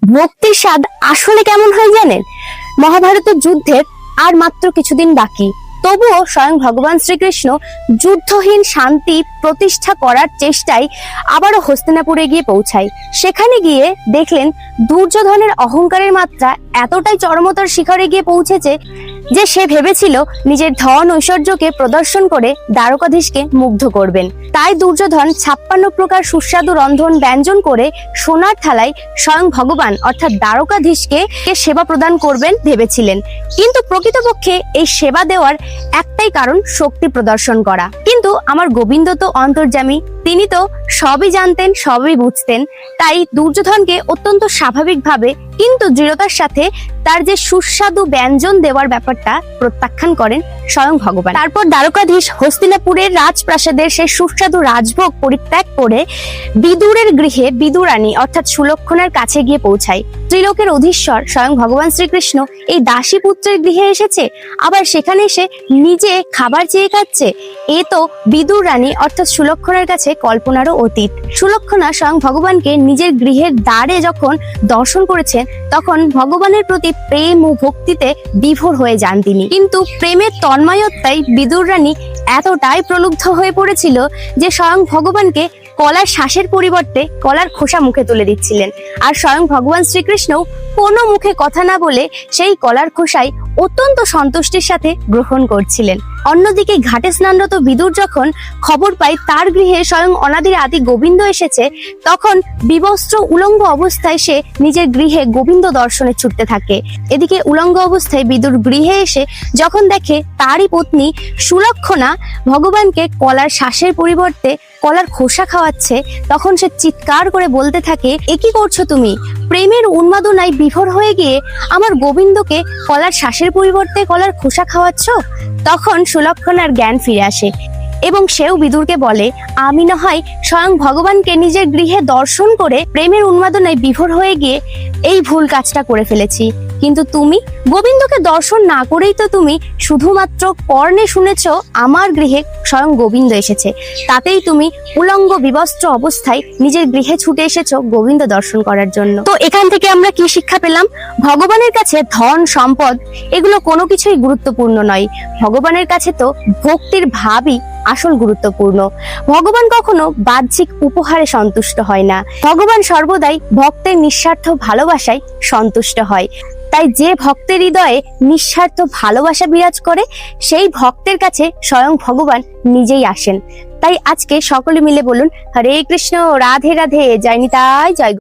ভক্তির স্বাদ আসলে কেমন হয় জানেন? মহাভারতের যুদ্ধের আর মাত্র কিছুদিন বাকি, তবুও স্বয়ং ভগবান শ্রীকৃষ্ণ যুদ্ধহীন শান্তি প্রতিষ্ঠা করার চেষ্টায় আবারও হস্তিনাপুরে গিয়ে পৌঁছায়। সেখানে গিয়ে দেখলেন দুর্যোধনের অহংকারের মাত্রা এতটাই চরমতার শিখরে গিয়ে পৌঁছেছে যে সে ভেবেছিল নিজের ধন ঐশ্বর্যকে প্রদর্শন করে দ্বারকাধীশকে মুগ্ধ করবেন। তাই দুর্যোধন 56 প্রকার সুস্বাদু রন্ধন ব্যঞ্জন করে সোনার থালায় স্বয়ং ভগবান অর্থাৎ দ্বারকাধীশকে সেবা প্রদান করবেন ভেবেছিলেন। কিন্তু প্রকৃতপক্ষে এই সেবা দেওয়ার একটাই কারণ, শক্তি প্রদর্শন করা। কিন্তু আমার গোবিন্দ তো অন্তর্যামী, তিনি তো সবই জানতেন, সবই বুঝতেন। তাই দুর্যোধনকে অত্যন্ত স্বাভাবিকভাবে কিন্তু দৃঢ়তার সাথে তার যে সুস্বাদু ব্যঞ্জন দেওয়ার ব্যাপারটা প্রত্যাখ্যান করেন স্বয়ং ভগবান। তারপর দ্বারকাধীশ হস্তিনাপুরের রাজপ্রাসাদের সেই সুস্বাদু রাজভোগ পরিত্যাগ করে বিদুরের গৃহে বিদুরানী অর্থাৎ সুলক্ষণার কাছে গিয়ে পৌঁছায়। ত্রিলোকের অধীশ্বর স্বয়ং ভগবান শ্রীকৃষ্ণ এই দাসী পুত্রের গৃহে এসেছে, আবার সেখানে এসে নিজে খাবার চেয়ে খাচ্ছে। এ তো বিদুর রানী অর্থাৎ সুলক্ষণার কাছে কল্পনারও অতীত। সুলক্ষণা স্বয়ং ভগবানকে নিজের গৃহের দ্বারে যখন দর্শন করেছেন, তখন ভগবানের প্রতি প্রেম ও ভক্তিতে বিভোর হয়ে যান তিনি। কিন্তু প্রেমের তন্ময়ত্বায় বিদুর রানী এতটাই প্রলুব্ধ হয়ে পড়েছিল যে স্বয়ং ভগবানকে কলার শ্বাসের পরিবর্তে কলার খোসা মুখে তুলে দিচ্ছিলেন। আর স্বয়ং ভগবান শ্রীকৃষ্ণও কোনো মুখে কথা না বলে সেই কলার খোসাই অত্যন্ত সন্তুষ্টির সাথে গ্রহণ করছিলেন। অন্যদিকে ঘাটে স্নানরত বিদুর যখন খবর পায় তার গৃহে স্বয়ং অনাদির আদি গোবিন্দ এসেছে, তখন বিবস্ত্র উলঙ্গ অবস্থায় সে নিজের গৃহে গোবিন্দ দর্শনে ছুটতে থাকে। এদিকে উলঙ্গ অবস্থায় বিদুর গৃহে এসে যখন দেখে তারই পত্নী সুলক্ষণা ভগবানকে কলার শ্বাসের পরিবর্তে কলার খোসা খাওয়াচ্ছে, তখন সে চিৎকার করে বলতে থাকে, এ কি করছো তুমি? প্রেমের উন্মাদনায় বিভোর হয়ে গিয়ে আমার গোবিন্দকে কলার শ্বাসের পরিবর্তে কলার খোসা খাওয়াচ্ছ? তখন সুলক্ষণার জ্ঞান ফিরে আসে এবং সেও বিদুরকে বলে, আমি না হয় স্বয়ং ভগবানকে নিজের গৃহে দর্শন করে প্রেমের উন্মাদনায় বিভোর হয়ে গিয়ে এই ভুল কাজটা করে ফেলেছি, কিন্তু তুমি গোবিন্দকে দর্শন না করেই তো তুমি শুধুমাত্র কর্ণে শুনেছ আমার গৃহে স্বয়ং গোবিন্দ এসেছে, তাতেই তুমি উলঙ্গ বিবস্ত্র অবস্থায় নিজের গৃহে ছুটে এসেছো গোবিন্দ দর্শন করার জন্য। তো এখান থেকে আমরা কি শিক্ষা পেলাম? ভগবানের কাছে ধন সম্পদ এগুলো কোনো কিছুই গুরুত্বপূর্ণ নয়, ভগবানের কাছে তো ভক্তির ভাবই আসল গুরুত্বপূর্ণ। ভগবান কখনো বাহ্যিক উপহারে সন্তুষ্ট হয় না, ভগবান সর্বদাই ভক্তের নিঃস্বার্থ ভালোবাসায় সন্তুষ্ট হয়। তাই যে ভক্তের হৃদয়ে নিঃস্বার্থ ভালোবাসা বিরাজ করে, সেই ভক্তের কাছে স্বয়ং ভগবান নিজেই আসেন। তাই আজকে সকলে মিলে বলুন, হরে কৃষ্ণ, রাধে রাধে, জয় নিতাই, জয়।